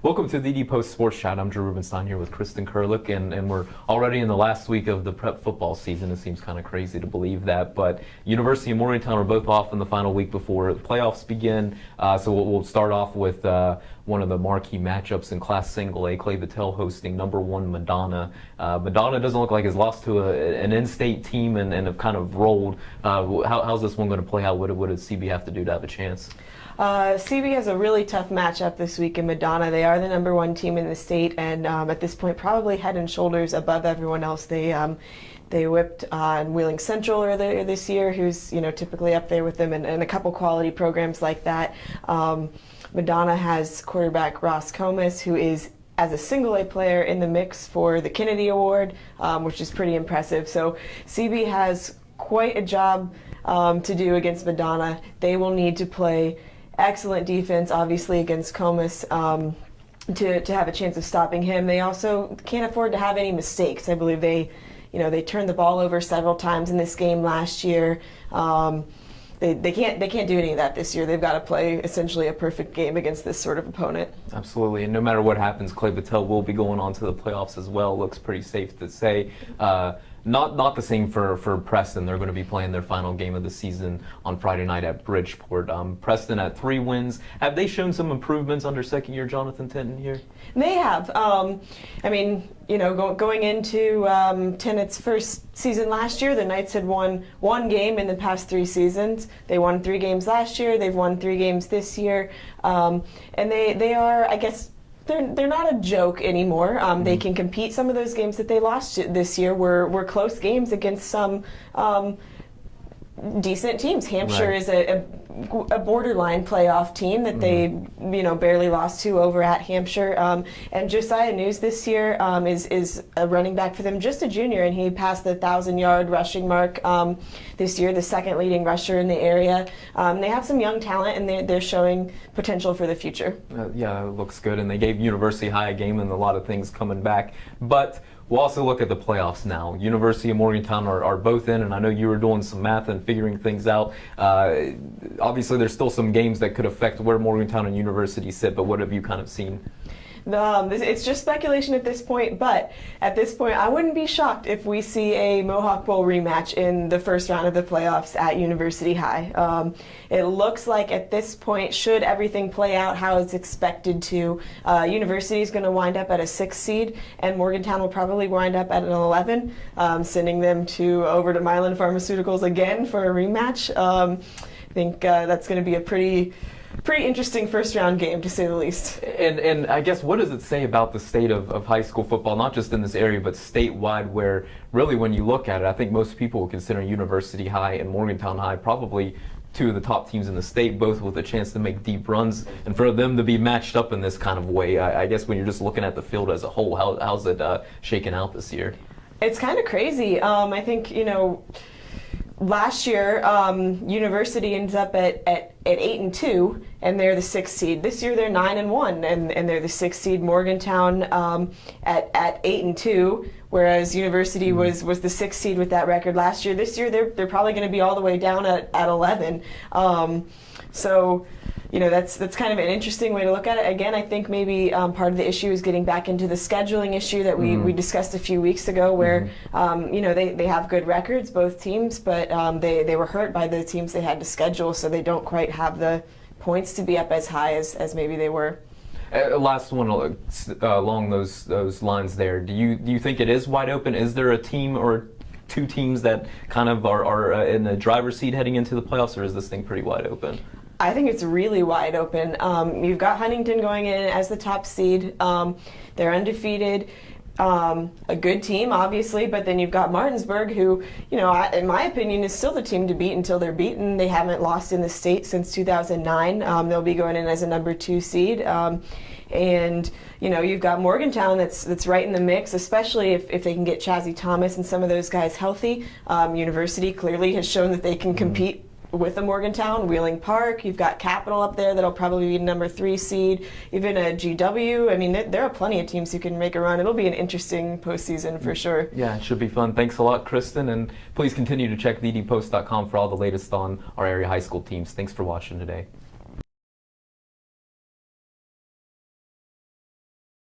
Welcome to the D Post Sports Chat. I'm Drew Rubenstein here with Kristin Kurelic, and we're already in the last week of the prep football season. It seems kind of crazy to believe that, but University and Morgantown are both off in the final week before the playoffs begin. So we'll start off with one of the marquee matchups in Class Single A, Clay-Battelle hosting #1 Madonna. Madonna doesn't look like it's lost to an in-state team and have kind of rolled. How's this one going to play out? What does CB have to do to have a chance? CB has a really tough matchup this week in Madonna. They are the #1 team in the state, and at this point, probably head and shoulders above everyone else. They whipped on Wheeling Central earlier this year, who's typically up there with them, and a couple quality programs like that. Madonna has quarterback Ross Comas, who is, as a single A player, in the mix for the Kennedy Award, which is pretty impressive. So CB has quite a job to do against Madonna. They will need to play excellent defense, obviously, against Comas to have a chance of stopping him. They also can't afford to have any mistakes. I believe they turned the ball over several times in this game last year. They can't do any of that this year. They've got to play essentially a perfect game against this sort of opponent. Absolutely, and no matter what happens, Clay-Battelle will be going on to the playoffs as well. Looks pretty safe to say. Not the same for Preston. They're going to be playing their final game of the season on Friday night at Bridgeport. Preston at 3 wins. Have they shown some improvements under second-year Jonathan Tinton here? They have. Going into Tinnett's first season last year, the Knights had won 1 game in the past 3 seasons. They won 3 games last year. They've won 3 games this year. And they are, I guess, They're not a joke anymore. They can compete. Some of those games that they lost this year were close games against some decent teams. Hampshire is a borderline playoff team that they barely lost to over at Hampshire. And Josiah News this year is a running back for them, just a junior, and he passed the 1,000-yard rushing mark this year, the second leading rusher in the area. They have some young talent, and they're showing potential for the future. Yeah, it looks good, and they gave University High a game and a lot of things coming back. But we'll also look at the playoffs now. University and Morgantown are both in, and I know you were doing some math and figuring things out. Obviously, there's still some games that could affect where Morgantown and University sit, but what have you kind of seen? It's just speculation at this point, but at this point, I wouldn't be shocked if we see a Mohawk Bowl rematch in the first round of the playoffs at University High. It looks like at this point, should everything play out how it's expected to, University is going to wind up at a 6 seed, and Morgantown will probably wind up at an 11, sending them over to Mylan Pharmaceuticals again for a rematch. I think that's going to be a pretty interesting first-round game, to say the least. And I guess, what does it say about the state of high school football, not just in this area, but statewide, where really when you look at it, I think most people would consider University High and Morgantown High probably 2 of the top teams in the state, both with a chance to make deep runs, and for them to be matched up in this kind of way, I guess when you're just looking at the field as a whole, how's it shaking out this year? It's kind of crazy. I think, last year, University ends up at 8-2, and they're the 6th seed. This year they're 9-1, and they're the 6th seed. Morgantown at 8-2, whereas University was the 6th seed with that record last year. This year they're probably going to be all the way down at 11. So that's kind of an interesting way to look at it. Again, I think maybe part of the issue is getting back into the scheduling issue that we discussed a few weeks ago, where they have good records, both teams, but they were hurt by the teams they had to schedule, so they don't quite have the points to be up as high as maybe they were. Last one along those lines there. Do you think it is wide open? Is there a team or 2 teams that kind of are in the driver's seat heading into the playoffs, or is this thing pretty wide open? I think it's really wide open. You've got Huntington going in as the top seed. They're undefeated. A good team, obviously, but then you've got Martinsburg, who, in my opinion, is still the team to beat until they're beaten. They haven't lost in the state since 2009. They'll be going in as a #2 seed. And you've got Morgantown that's right in the mix, especially if they can get Chazzy Thomas and some of those guys healthy. University clearly has shown that they can compete with the Morgantown. Wheeling Park, you've got Capital up there that'll probably be #3 seed, even a GW. I mean, there are plenty of teams who can make a run. It'll be an interesting postseason for sure. Yeah, it should be fun. Thanks a lot, Kristin, and please continue to check thedpost.com for all the latest on our area high school teams. Thanks for watching today.